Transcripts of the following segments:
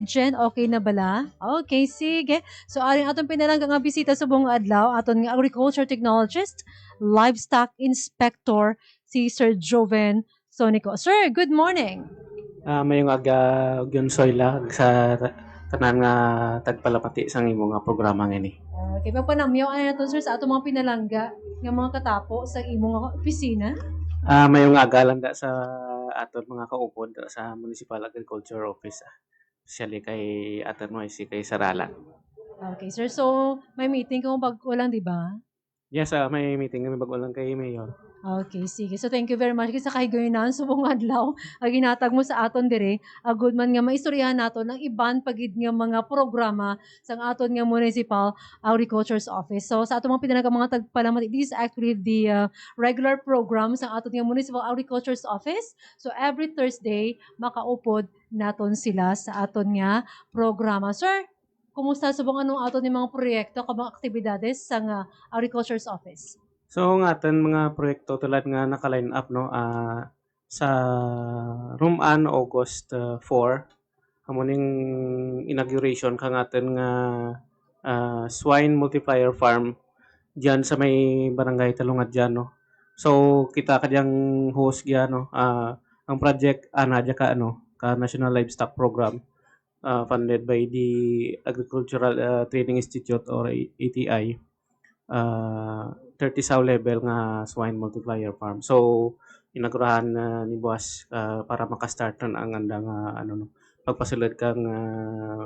Jen, okay na bala? Okay, sige. So, aring atong pinalangga nga bisita sa buong adlaw, aton nga agriculture technologist, livestock inspector, si Sir Joven Sonico. Sir, good morning. Mayong aga ugyon soyla sa tanan nga tagpalapati sang imo nga programa ngini. Okay, magpanamyaw ano na to, sir, sa atong mga pinalangga nga mga katapo sa imong nga opisina. Mayong aga lang da sa aton mga kaupod sa Municipal Agriculture Office. Especially kay aton mo si kay Saralan. Okay, sir. So, may meeting kung bago lang, di ba? Yes, may meeting kami bago lang kay Mayor. Okay, sige. So, thank you very much sa kahigayonan sa buong adlaw. Ang ginatag mo sa aton dire, agud man nga maistoryahan nato ng iban pagid nga mga programa sa aton nga Municipal Agriculture's Office. So, sa aton mga pinalaga mga tagpalamat, this is actually the regular program sa aton nga Municipal Agriculture's Office. So, every Thursday, makaupod naton sila sa aton nga programa. Sir, kumusta subong anong aton ni mga proyekto kabang aktibidades sa nga Agriculture's Office? So ang aton mga proyekto tulad nga naka-line up no sa Room-An August 4 amo ning inauguration kang aton nga swine multiplier farm diyan sa may barangay Talungad diyan no. So kita kadyang host diyan no. Ang project ana diya ka ano ka National Livestock Program funded by the Agricultural Training Institute or ATI. 30 saw level nga swine multiplier farm. So inagurahan ni boss para maka-start na ang anda nga ano no pagpasulod kang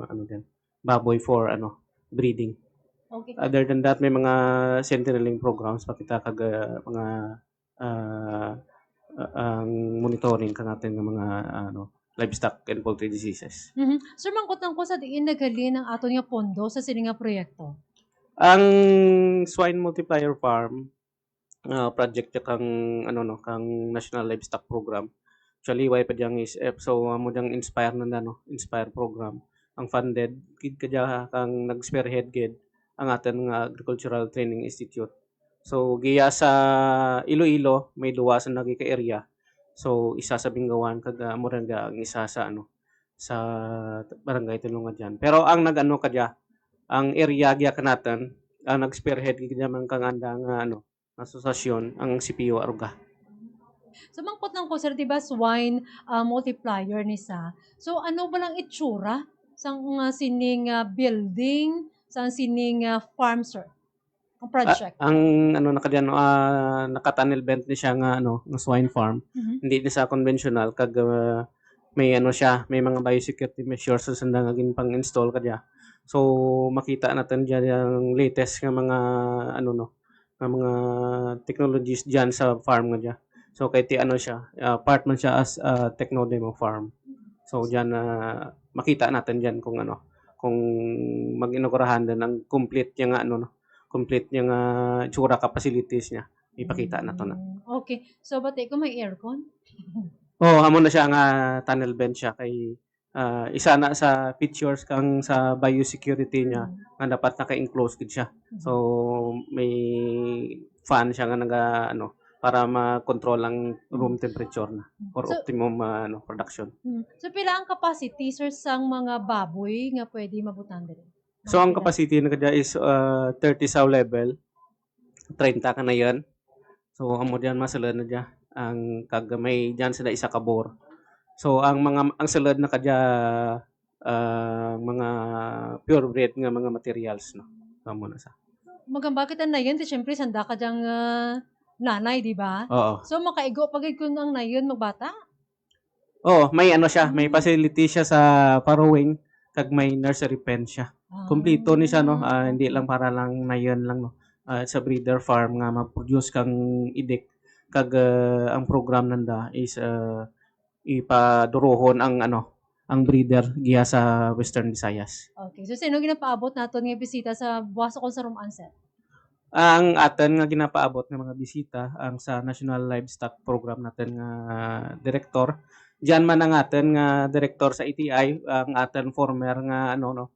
ano din baboy for ano breeding. Okay. Other than that, may mga centenaling programs pa kita kag mga uh, ang monitoring ka natin ng mga ano livestock and poultry diseases. Sir, mangkot ko sa diin nagali ng aton nga pondo sa sini nga proyekto. Ang swine multiplier farm project ya kang ano no kang National Livestock Program. Actually, why pa diyang is so mo diyang inspire na no, inspire program. Ang funded kid kadya kang nag-spearhead gid ang aton nga Agricultural Training Institute. So giya sa Iloilo may duwa sa nagi ka area. So isa sa Bingawan kag Moranga ang isa sa ano sa barangay Tulungan diyan. Pero ang nag-ano kadya ang area giya kanatan ang nag-spearhead gid man kang anda nga ano asosasyon ang CPO Aruga. So, mangkot ko, sir, di ba, swine multiplier ni sa. So, ano ba lang itsura sa sining building, sa sining farm, sir? Ang project. Ang ano na kadyan naka-tunnel bent ni siya nga ano nga swine farm. Hindi ni sa conventional kag may ano siya, may mga biosecurity measures sa sanda nga pang-install kadya. So makita natin diyan yung latest nga mga ano no, nga mga technologies diyan sa farm nga diya. So kay ti ano siya, part man siya as techno-demo farm. So diyan makita natin diyan kung ano, kung mag-inaugurahan din ng complete yung ano no, complete yung itsura ka facilities niya. Ipakita na to na. Okay. So, bati ko may aircon? Oh, amo na siya nga tunnel vent siya kay isa na sa features kang sa biosecurity niya nga dapat naka-enclose gid siya. So may fan siya nga naga ano para ma-control ang room temperature na for So, optimum ano production. So, pila ang capacity, sir, sang mga baboy nga pwede mabutan diri? So ang capacity na kadya is 30 saw level, 30 ka na yan. So amo diyan masulod na diya ang kagamay diyan sila isa ka bore. So ang sulod na kadya mga purebred nga mga materials no. Amo na sa. Bakit ang nayon, ti syempre sanda ka diyang nanay, di ba? Oo. So, makaigo pagid kung ang nayon magbata? Oo, may ano siya, may facility siya sa farrowing kag may nursery pen siya. Kumpleto ni siya no, hindi lang para lang nayon lang no. Sa breeder farm nga ma-produce kang idik kag ang program nanda is ipadurohon ang ano, ang breeder giya sa Western Visayas. Okay. So, sino ginapaabot naton nga bisita sa buwas ko sa room answer? Ang aton nga ginapaabot nga mga bisita ang sa National Livestock Program natin nga direktor. Diyan man ang aton nga direktor sa ETI, ang aton former nga ano no,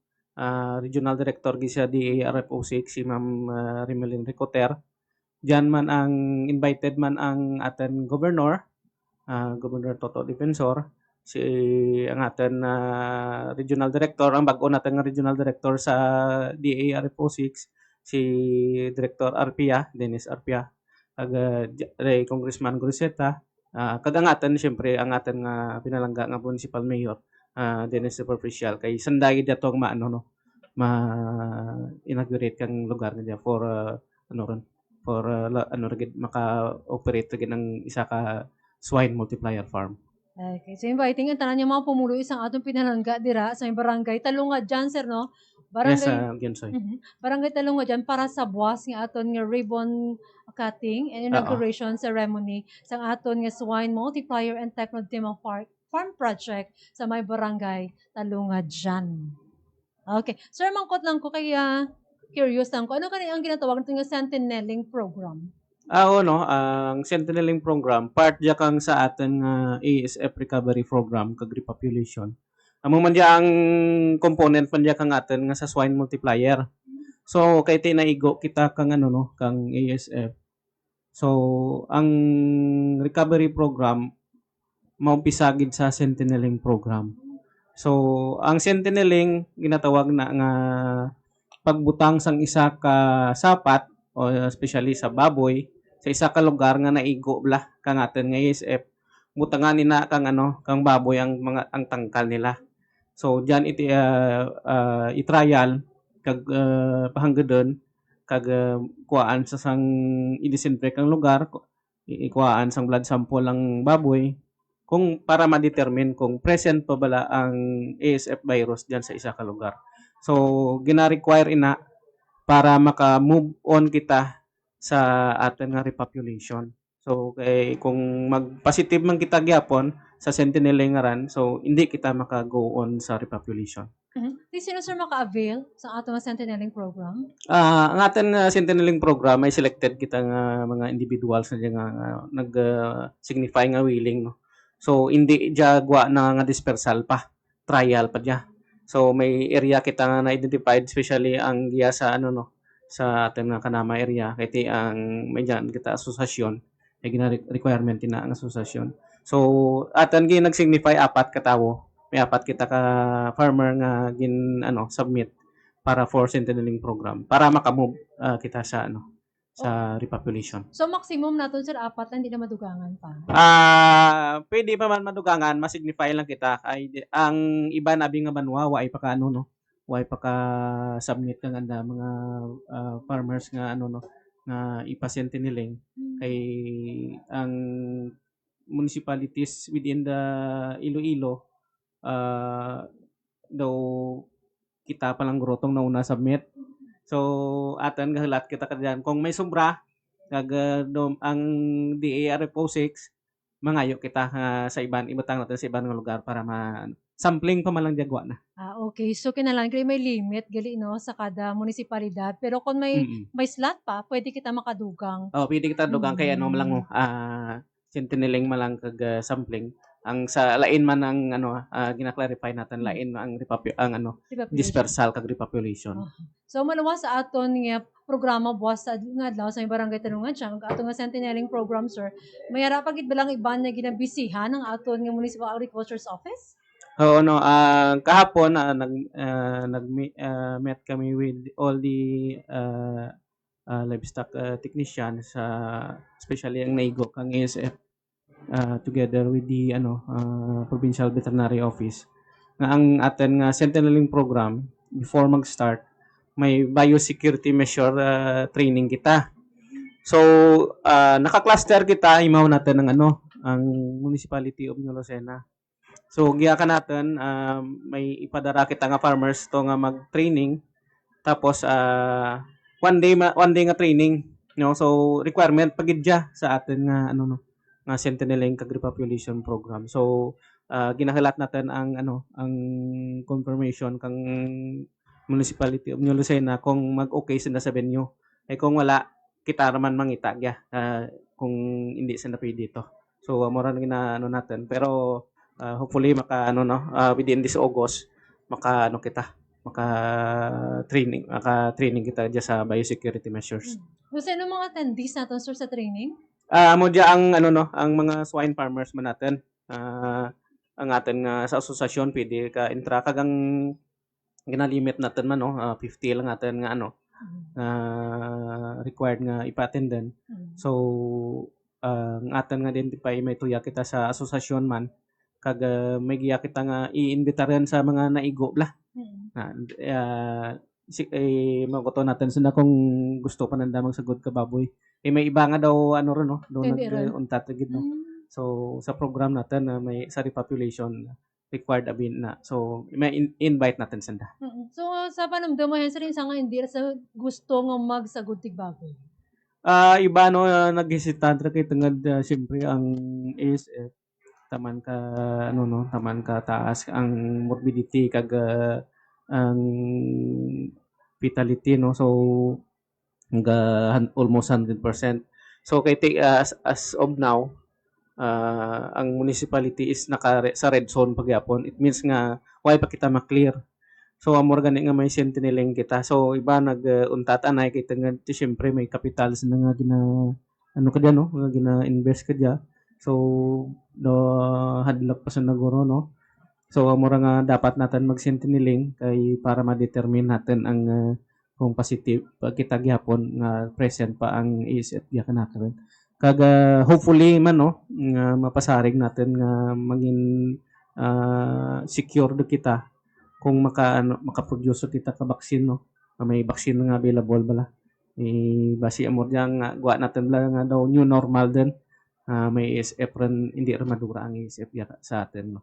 regional director gi sa DARFO6 si Ma'am Rimelin Ricoter. Diyan man ang invited man ang aton governor, Governor Toto Defensor, si ang aton regional director, ang bag-o natin nga regional director sa DARFO6, si Director Arpia, Dennis Arpia, kag Congressman Guruseta, kag ang aton siyempre ang aton nga pinalangga nga municipal mayor, Dennis Superficial, kay sanday dato ang maano no, ma-inaugurate kang lugar niya for ano ron, for ano rin maka-operate rin ng isa ka swine multiplier farm. Okay. So, inviting ang tanan yung mga pumulo isang atong pinalangga dira sa barangay Talungad dyan, sir, no? Yes, Barangay, Gensoy. barangay Talungad dyan para sa buwas nga aton nga ribbon cutting and Oo. inauguration ceremony sa aton nga swine multiplier and techno-demo farm project sa may barangay Talungad dyan. Okay. Sir, mangkot lang ko kaya curious lang ko. Ano kani ang ginatawag natin nga Sentineling program? No, ang Sentineling program, part diya kang sa atin nga ASF recovery program kag repopulation. Amo man diya ang component man diya kang atin nga sa swine multiplier. So kay tinaigo kita kang ano no, kang ASF. So ang recovery program maumpisa gid sa Sentineling program. So ang Sentineling ginatawag na nga pagbutang sang isa ka sapat o especially sa baboy sa isa ka lugar nga naigo bla kang atin nga ASF butangan nina kang ano kang baboy ang tangkal nila. So diyan iti i-trial kag pahanggedon kag kuhaan sa sang i-disinfect ang lugar, ikuhaan sang blood sample ang baboy kung para ma-determine kung present pa bala ang ASF virus diyan sa isa ka lugar. So gina-require ina para maka-move on kita sa atin nga repopulation. So kay kung mag-positive man kita gyapon sa Sentinel nga ran, so hindi kita maka-go on sa repopulation. Di sino sir maka-avail sa atong Sentineling program? Ang atin nga Sentinel program may selected kita nga mga individuals na nga nag-signify nga willing no. So hindi diya gwa na nga dispersal pa, trial pa diya. So may area kita nga na-identified especially ang giya sa ano no sa atin nga kanama area kay ang may diyan kita asosasyon ay requirement tina ang asosasyon. So atan gi nag-signify apat ka tawo. May apat kita ka farmer nga gin ano submit para for Sentineling program para maka-move kita sa ano sa repopulation. So maximum naton sir apat lang, hindi na madugangan pa. Pwede pa man madugangan, ma-signify lang kita ay ang iba nabi nga banwa way pa ka ano no. Way pa ka submit kang anda mga farmers nga ano no nga ipa-Sentineling kay ang municipalities within the Iloilo daw kita palang grotong na una submit. So atan gahulat kita kadyan kung may sobra kag ang DARFO6 mangayo kita sa iban ibutang natin sa ibang lugar para sampling pa man lang jagwa na. Okay. So kinahanglan kay may limit gali no sa kada munisipalidad, pero kung may slot pa, pwede kita makadugang. Pwede kita dugang kay ano lang mo Sentineling malang kag sampling. Ang sa lain man ang ano gina-clarify natin lain ang ano dispersal kag repopulation. So manuwa sa aton nga programa buwas sa nga adlaw sa barangay Talungan siya ang aton nga Sentineling program sir. Mayara pagid balang iban nga ginabisihan ang aton nga Municipal Agriculture's Office? Oo no, kahapon met kami with all the livestock technicians especially ang naigo kang ASF together with the provincial veterinary office nga ang atin nga Sentineling program before mag-start may biosecurity measure training kita. So naka-cluster kita imaw natin ang municipality of Nolosena. So giya ka natin may ipadara kita nga farmers to nga mag-training tapos one day nga training no. So requirement pagidya sa atin nga ano no nga Sentineling kag repopulation program. So ginahilat natin ang confirmation kang municipality of New Lucena kung mag-okay sila sa venue. Kung wala kita raman mangita gya kung hindi sila pwede dito. So mo ran ginaano natin pero hopefully within this August maka training kita diya sa biosecurity measures. Kasi ano mga attendees natin sir sa training? Mo diya ang ang mga swine farmers man natin. ang aton nga sa asosasyon pwede ka intra kagang ginalimit natin man no 50 lang aton nga ano required nga ipa-attendan. So ang aton nga identify may tuya kita sa asosasyon man kag may giya kita nga iimbitaran sa mga naigo bla. Makoto natin sila kung gusto pa nanda magsagod ka baboy. May iba nga daw ano ron no, do Hindi ron. nag-untatagid no. So sa program natin na may sa repopulation required abin na. So may invite natin sila. So sa panamdam mo, Henry, sa nga hindi sa gusto nga magsagod tig baboy. Iba no naghesitant ra kay tungod siyempre ang ASF taman ka ano no, taman ka taas ang morbidity kag ang fatality no. So almost 100%. So kay as of now ang municipality is sa red zone pagyapon. It means nga why pa kita ma-clear. So amor gani nga may sentineling kita. So iba nag-untat anay kay tungod siyempre may capital sa nga gina ano ka no, nga gina-invest ka diya. So do hadlok pa sa naguro no. So amor nga dapat natin mag-sentineling kay para ma-determine natin ang kung positive pag kita gyapon nga present pa ang ASF ya kanakaron. Kag hopefully man no nga mapasarig natin nga maging secure do kita kung maka-produce kita ka vaccine no. May vaccine nga available bala. Basi amor yang guwa natin lang nga daw new normal din. May ASF rin, hindi rin madura ang ASF yata sa atin no.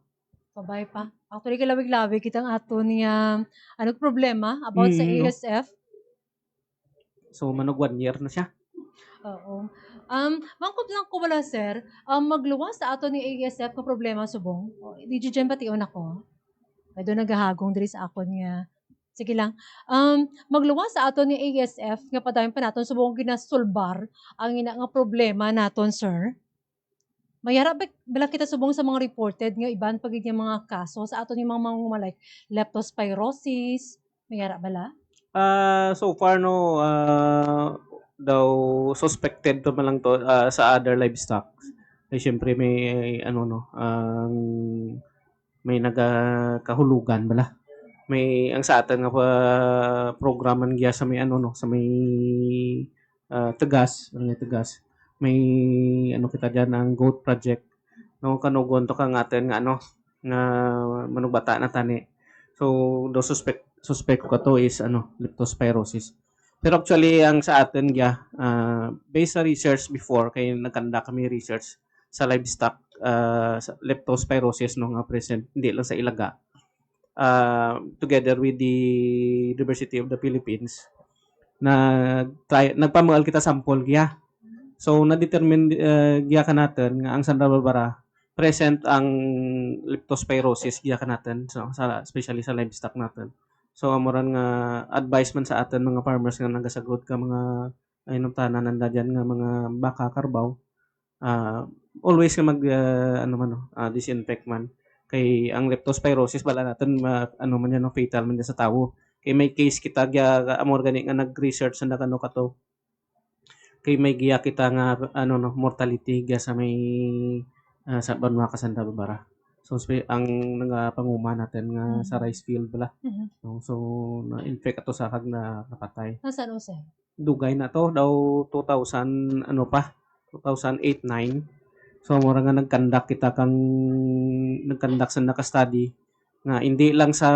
Pabay pa. Actually, kalawig-lawig kitang ato niya ano problema about sa ASF. So manog 1 year na siya. Oo. Mangkot lang ko wala, sir. Magluwas sa ato ni ASF ka problema subong. Di dyan pati una ko. Ay doon naghahagong diri sa ako niya. Sige lang. Magluwas sa ato ni ASF nga padayon pa naton subong ginasulbar ang ina nga problema naton, sir. Mayara bala kita subong sa mga reported nga iban pagid nga mga kaso sa ato ni mga like leptospirosis. Mayara bala? So far no daw suspected to man lang to sa other livestock. Ay syempre may ano no may nagakahulugan bala. May ang sa atin nga programan giya sa may ano no sa may Tegas, Tegas. May ano kita diyan ang goat project no kanugon to kang atin nga ano nga manubata na tani. So do suspect ko to is ano leptospirosis. Pero actually ang sa atin based sa research before kay nagkanda kami research sa livestock sa leptospirosis no nga present hindi lang sa ilaga. Together with the University of the Philippines nagpamual kita sample giya. So na-determine giya ka natin nga ang Santa Barbara present ang leptospirosis giya ka natin so especially sa livestock natin. So amoran nga advice man sa atin mga farmers nga nagasagot ka mga inom tanan nanda diyan nga mga baka karbaw always nga mag disinfect man kay ang leptospirosis bala natin ano man yan no, fatal man yan sa tawo. Kay may case kita amor gani nga nag-research sa nakano kato. Kay may giya kita nga ano no mortality giya sa may sa Banwa ka Santa Barbara. So ang panguma natin nga sa rice field bala. So na-infect ato sa kag na napatay. Nasaan Jose? Dugay na to daw 2000 ano pa 2008-9. So mura nga nagkandak kita kang nagkandak sa naka-study nga hindi lang sa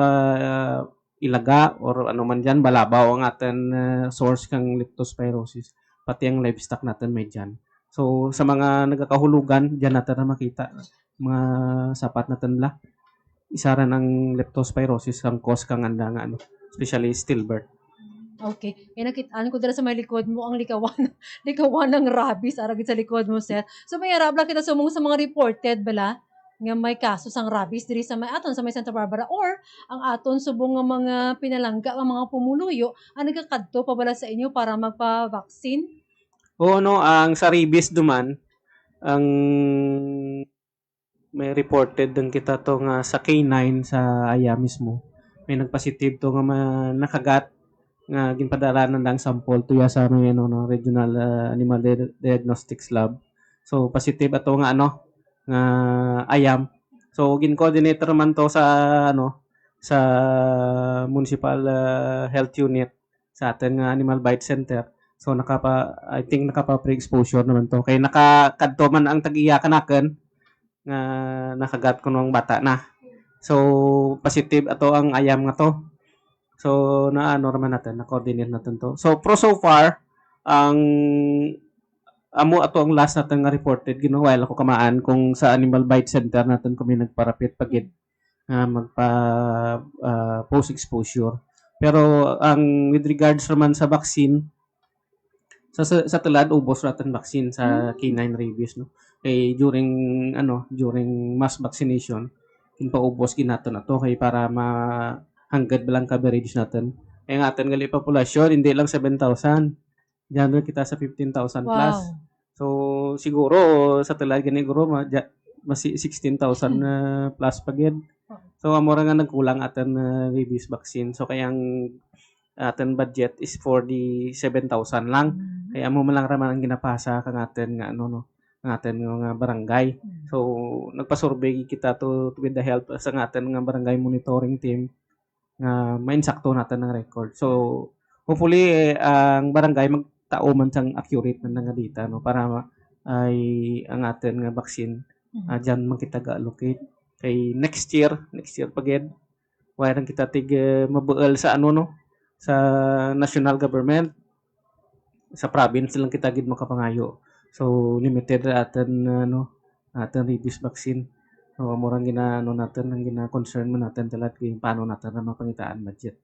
ilaga or ano man diyan balabaw ang atin source kang leptospirosis pati ang livestock natin may diyan. So sa mga nagkakahulugan diyan natin na makita mga sapat natin la isa ra ng leptospirosis kang cause kang anda nga ano especially stillbirth. Okay. Nakitaan ko dala sa may likod mo ang likawan ng rabies aragid sa likod mo, sir. So may arab lang kita sumong sa mga reported bala nga may kaso sang rabies diri sa may aton sa may Santa Barbara or ang aton subong nga mga pinalangga nga mga pumuluyo ang nagakadto pa bala sa inyo para magpa-vaccine? Oo no, ang sa rabies duman ang may reported din kita to nga sa K9 sa Aya mismo. May nagpositive to nga nakagat nga ginpadalanan lang sample tuya sa may ano no regional animal diagnostics lab. So positive ato nga ano nga ayam. So gin-coordinator man to sa sa municipal health unit sa atin nga Animal Bite Center. So I think nakapa pre-exposure naman to. Kay nakakadto man ang tag-iya kanaken nga nakagat ko nung bata na. So positive ato ang ayam nga to. So naano naman natin, na-coordinate natin to. So so far ang amo ato ang last natin nga reported ginawa ako kamaan kung sa Animal Bite Center natin kami nagparapit pagid nga magpa post exposure. Pero ang with regards naman sa vaccine sa tulad ubos natin vaccine sa canine rabies no. Kay during mass vaccination kinpaubos ginato na to kay para hanggad balang coverage natin. Kaya nga atin gali populasyon hindi lang 7,000. Diyan kita sa 15,000 plus. Wow. So siguro sa tulad gani guro mas 16,000 na plus pagid. So amo ra nga nagkulang atin rabies vaccine. So kayang atin budget is for the 7,000 lang. Kaya amo man lang raman ang ginapasa kang atin nga ng atin nga barangay. So nagpa-survey kita to with the help sa atin nga barangay monitoring team nga mainsakto natin ng record. So hopefully ang barangay magtao man sang accurate man nga data no para ay ang atin nga vaccine diyan man kita ga-allocate. Kay next year pagid wala kita tig mabuel sa sa national government sa province lang kita gid makapangayo. So limited atin atin rabies vaccine. So murang natin ang gina-concern mo natin talat kay paano natin na mapangitaan budget.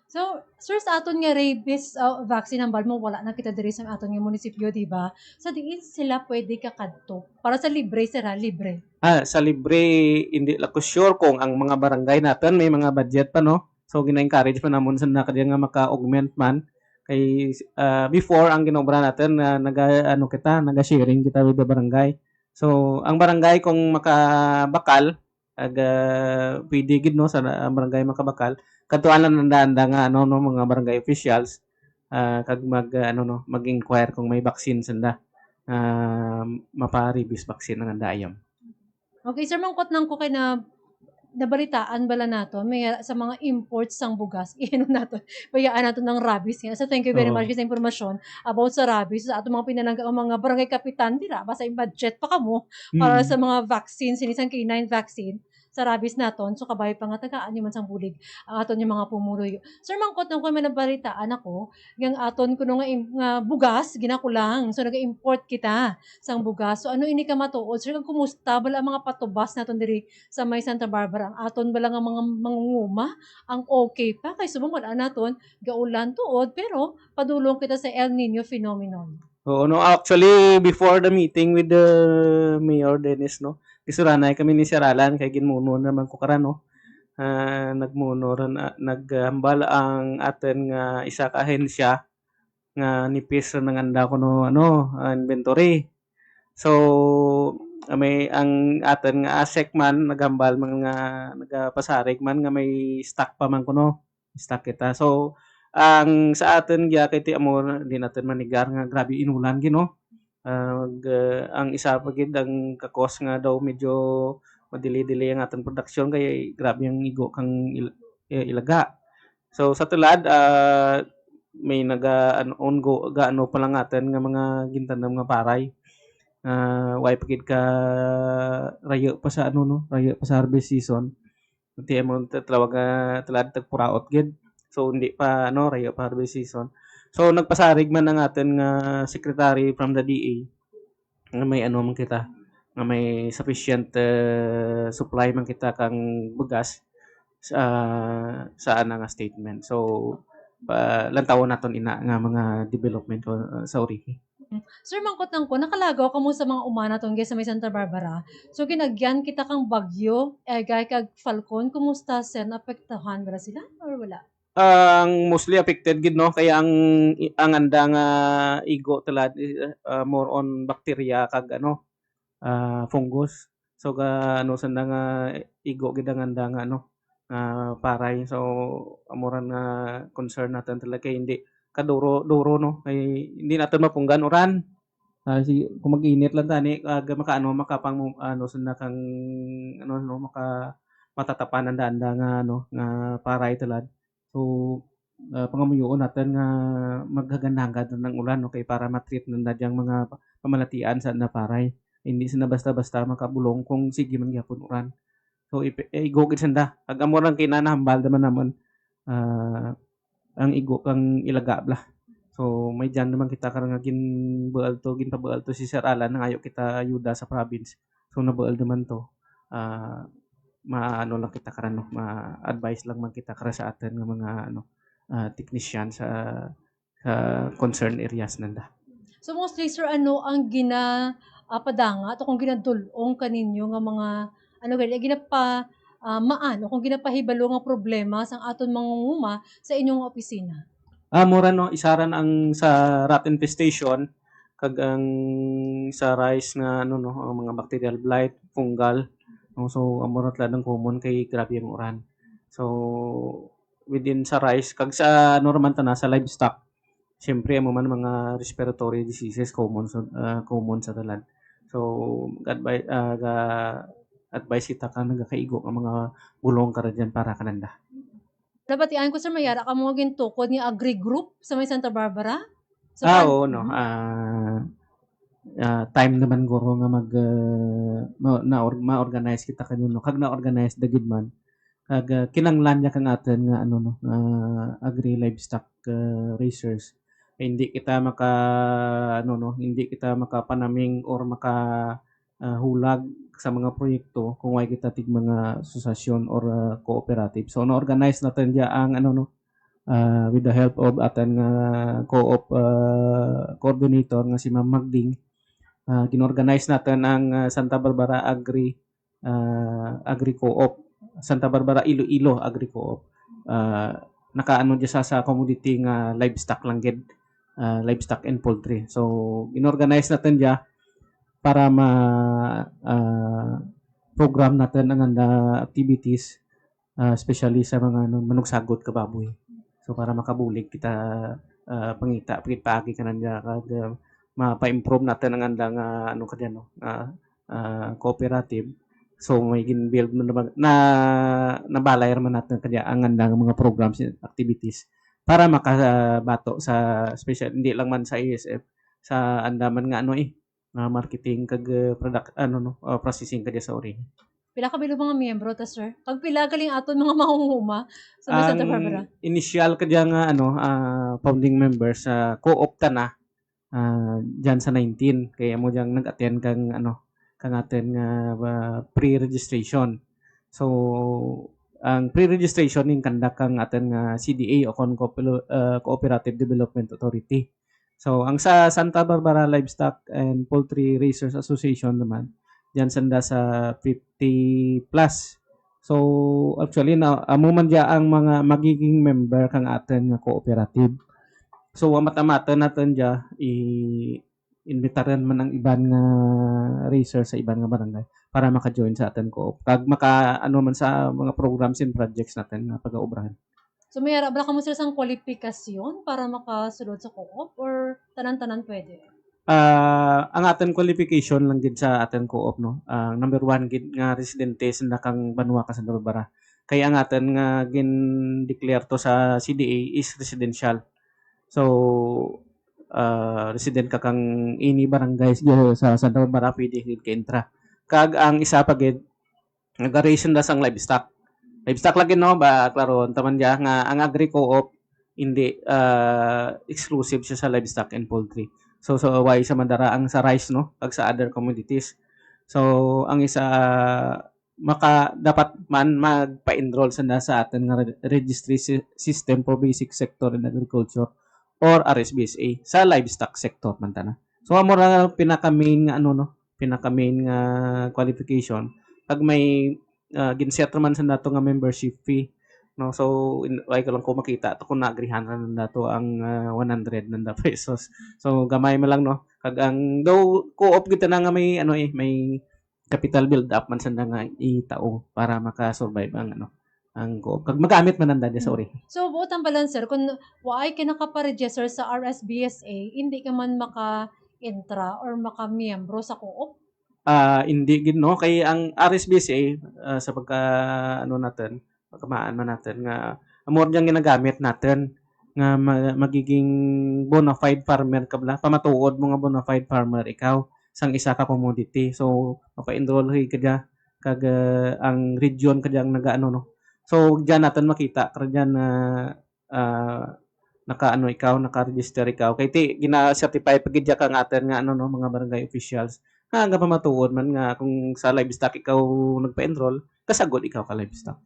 So, sir, sa aton nga rabies vaccine ang mo wala na kita diri sa aton nga munisipyo, di ba? Sa diin sila pwede kakadto para sa libre sira, libre. Sa libre hindi lang ko sure kung ang mga barangay natin may mga budget pa no. So gina-encourage pa namon sa nakadiya nga maka-augment man kay before ang ginobra natin na naga-sharing kita with the barangay. So ang barangay kung makabakal pwede gid no sa barangay makabakal kadtuan lang nanda nga mga barangay officials kag mag-inquire kung may vaccine sanda mapa-rabies vaccine ang andayam. Okay, sir, mangkot nang ko kay nabalitaan bala nato may sa mga imports sang bugas iano nato bayaan nato ng rabies nga. So thank you very much sa impormasyon about sa rabies sa ato mga pinanangga mga barangay kapitan dira basta yung budget pa kamo para sa mga vaccine sinisang canine vaccine sa rabies naton. So kabay pa nga tagaan man sang bulig ang aton yung mga pumuloy. Sir, mangkot nang ko may nabalitaan ako yang aton kuno nga bugas ginakulang. So naga-import kita sang bugas. So ano ini ka matuod? Sir, kumusta bala ang mga patubas naton diri sa may Santa Barbara? Ang aton bala nga mga mangunguma ang okay pa kay subong wala naton gaulan tuod pero padulong kita sa El Nino phenomenon. Oo, no, actually before the meeting with the Mayor Dennis no, isuranay kami ni Siralan kay ginmuno naman ko karan no. Nagmuno ran naghambal ang aten nga isa ka ahensya nga nipis ra nanganda ko no inventory. So may ang aten nga ASEC man naghambal mga nagapasarig man nga may stock pa man kuno. Stock kita. So ang sa atin kay ti amo di natin manigar nga grabe inulan gino. Ang isa pa gid ang kakos nga daw medyo madili-dili ang ating production kay grabe ang igo kang ilaga. So sa tulad may ongo gaano pa lang atin nga mga gintandam nga paray. Way pa gid ka rayo pa sa rayo pa sa harvest season. Ti mo tawag tulad tagpuraot gid. So hindi pa rayo pa harvest season. So nagpasarig man ang atin nga secretary from the DA nga may man kita nga may sufficient supply man kita kang bugas sa nga statement. So lantawon naton ina nga mga development sa Orihi. Sir, mangkot nang ko nakalagaw kamo sa mga umana tong sa may Santa Barbara. So ginagyan kita kang bagyo gay kag Falcon, kumusta sir, naapektuhan ba sila or wala? Ang mostly affected gid no kaya ang anda nga igo talad more on bacteria kag fungus. So sanda nga igo gid ang anda nga paray. So amuran nga concern natin talaga kay hindi kaduro no kay hindi natin mapunggan oran. Sige, kung mag-init lang tani makaano makapang ano sunda kang ano no matatapanan daan nga ano nga paray talad. So pangamuyoon natin nga maghagad-hagad ng ulan no kay para matreat nanda diyang mga pamalatian sa na paray. Hindi sila basta-basta makabulong kung sige man gyapon uran. So igugid sanda. Pag amo lang kinanahambal naman ang igo kang ilaga bla. So may diyan naman kita karang ginpabual to si Sir Alan nga ayo kita ayuda sa province. So nabual naman to. Ah maano lang kita karan no, ma-advise lang man kita kara sa atin nga mga ano technician sa concerned areas nanda. So mostly sir, ano ang padanga o kung ginadulong kaninyo nga mga ano gali maan o kung ginapahibalo nga problema sang aton mangunguma sa inyong opisina? Mura no isaran ang sa rat infestation kag ang sa rice nga ano no ang mga bacterial blight, fungal. No, so amo ra ng common kay grabe ang uran. So within sa rice kag sa normal ta na sa livestock siyempre amo man mga respiratory diseases common sa talan. So advice kita ka nagakaigo ang mga gulong kara dyan para kananda. Nabatian ko sir mayara ka mo gintukod ni Agri Group sa may Santa Barbara? So Oo no. Time naman guro nga ma-organize kita kanyo no. Kag na-organize dagid man. Kag kinanglan niya kang atin nga ano no, agri livestock racers. Hindi kita ano no, hindi kita makapanaming or hulag sa mga proyekto kung why kita tig mga asosasyon or cooperative. So na-organize natin diya ang ano no, with the help of atin nga co-op coordinator nga si Ma'am Magding. Kinorganize natin ang Santa Barbara Agri Co-op, Santa Barbara Iloilo Agri Co-op. Nakaano diya sa commodity nga livestock lang gid, livestock and poultry. So inorganize natin diya para program natin ang activities especially sa mga manugsagot ka baboy. So para makabulig kita pangita paagi ka nandiya kag mapa-improve natin ang andang ano kadya no cooperative. So may gin-build na nabalay man natin kadya ang andang mga programs and activities para makabato sa special hindi lang man sa ASF sa andaman nga ano marketing kag product ano no processing kadya sa ori. Pila ka bilo mga miyembro ta sir? Kag pila galing aton mga mangunguma sa may Santa Barbara? Ang initial kadya nga ano founding members sa co-op ta na dyan sa 19 kaya mo diyang nag-attend kang ano kang atin nga pre-registration. So ang pre-registration ning kandak kang atin nga CDA o Cooperative Development Authority. So ang sa Santa Barbara Livestock and Poultry Raisers Association naman diyan sanda sa 50 plus. So actually na amo man dia ang mga magiging member kang atin nga cooperative. So mata-mata natin dia imbitaran man ang iban nga racer sa iban nga barangay para maka-join sa atin co-op. Kag maka ano man sa mga programs and projects natin nga pag-aobrahan. So mayara ba ka mo sila sang kwalifikasyon para makasulod sa co-op or tanan-tanan pwede? Ang atin qualification lang gid sa atin co-op no. Number 1 gid nga residente sa kang banwa ka sa Barbara. Kaya ang atin nga gin-declare to sa CDA is residential. So resident ka kang ini barangay sa Santa Barbara pwede gid ka entra. Kag ang isa pa gid nag-ration da sang livestock. Livestock lagi no ba klaro taman dia nga ang agri co-op hindi exclusive siya sa livestock and poultry. So why sa mandara ang sa rice no kag sa other commodities. So ang isa dapat man magpa-enroll sa atin nga registry system for basic sector in agriculture or RSBSA sa livestock sector man ta na. So amo ra pinaka-main nga ano no, pinaka-main nga qualification pag may ginset man sa nato nga membership fee no. So why ko lang ko makita to kung naagrihan na nato ang 100 nanda pesos. So gamay man lang no. Kag ang though co-op kita na nga may ano may capital build up man sanda nga itao para maka-survive ang ano ang co-op. Kag magamit man nanda sa ori. So buotan pala sir kung waay ka nakaparegister sa RSBSA, hindi ka man maka-intra or maka-miyembro sa co-op? Hindi gid no kay ang RSBCA sa pagka ano natin, pagkamaan man natin nga amo diyang ginagamit natin nga magiging bona fide farmer ka bala, pamatuod mo nga bona fide farmer ikaw sang isa ka commodity. So mapa-enroll ka diya kag ang region ka diyang nagaano no. So diyan natin makita kara diyan na nakaano ikaw, naka-register ikaw kay ti gina-certify pag gid ka nga atin nga ano no mga barangay officials nga pamatuod man nga kung sa livestock ikaw nagpa-enroll kasagol ikaw ka livestock.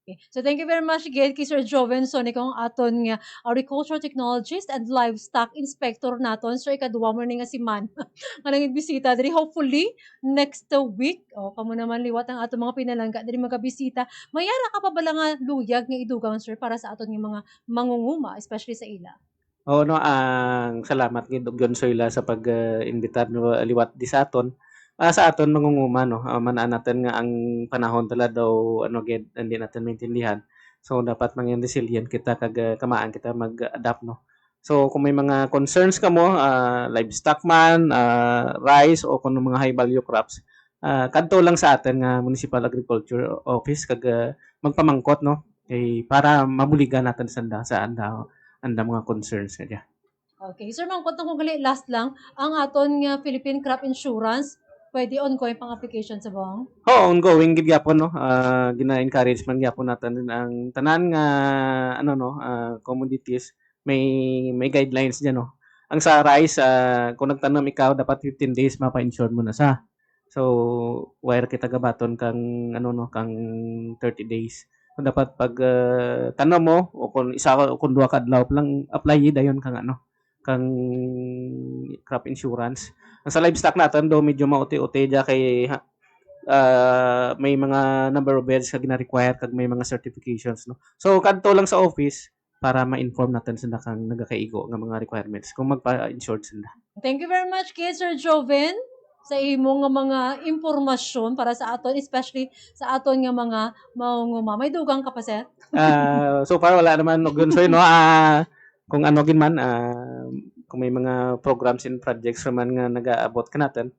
Okay. So thank you very much again kay Sir Joven Sonic ang aton nga agricultural technologist and livestock inspector naton. Sir, ikaduwa mo ni nga si Man nga bisita diri hopefully next week. O kamo naman liwat ang aton mga pinalangga diri magabisita. Mayara ka pa bala nga luyag nga idugang sir para sa aton nga mga mangunguma especially sa ila. Oo no, ang salamat gid og Soyla sa pag-imbitar no liwat di sa aton. Sa aton mangunguma no, manaan natin nga ang panahon tala daw ano gid hindi natin maintindihan. So dapat mangin resilient kita kag kamaan kita mag-adapt no. So kung may mga concerns ka mo, livestock man, rice o kung mga high value crops, kadto lang sa atin nga Municipal Agriculture Office kag magpamangkot no kay para mabuligan natin sa anda mga concerns kaya. Okay. Sir, mangkot na kung gali last lang ang aton nga Philippine Crop Insurance pwede ongoing pang application sa bang? Oo, ongoing gid gyapon no. Gina-encourage man gyapon natin ang tanan nga ano no, commodities may guidelines diyan no. Ang sa rice kung nagtanom ikaw dapat 15 days mapa-insure mo na sa. So wire kita gabaton kang ano no, kang 30 days. So dapat pag tanom mo o kung isa o kung duha ka adlaw lang apply dayon kang ano, kang crop insurance. Ang sa livestock natin do medyo mauti-uti dia kay may mga number of beds kag gina-require kag may mga certifications no. So kadto lang sa office para ma-inform natin sila kang nagakaigo nga mga requirements kung magpa-insured sila. Thank you very much kay Sir Joven sa imo nga mga impormasyon para sa aton especially sa aton nga mga mangunguma. May dugang ka pa sir? So far wala naman og yun so no. Kung ano gin man kung may mga programs and projects man nga nagaabot ka natin,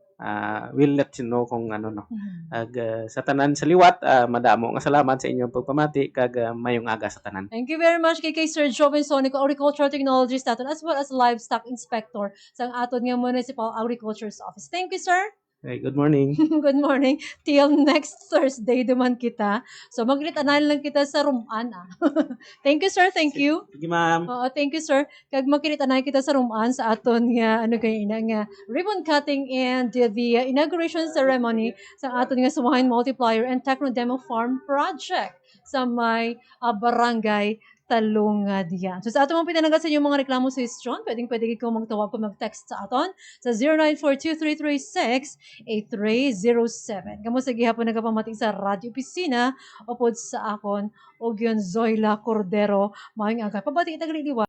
we'll let you know kung ano no. Ag sa tanan sa liwat, madamo nga salamat sa inyong pagpamati kag mayong aga sa tanan. Thank you very much kay Sir Joven Sonico, Agricultural Technologist naton as well as Livestock Inspector sa aton nga Municipal Agriculture's Office. Thank you, sir. Okay, good morning. Good morning. Till next Thursday duman kita. So magkita-anan lang kita sa ruman. Thank you, sir. Thank you. Sige, ma'am. Oo, thank you, sir. Kag magkita-anan kita sa ruman sa aton nga ano kay ina nga ribbon cutting and the inauguration ceremony sa aton nga Sumahin Multiplier and Techno Demo Farm project sa may barangay Talungad yan. So sa ato mong pinanagat sa inyong mga reklamo sa John, pwede ko magtawag ko mag-text sa aton sa 0942-336-8307. Kamusta gihapon nagapamati sa Radio Piscina o pod sa akon og yun Zoila Cordero. Maayong aga. Pabati itag liwa.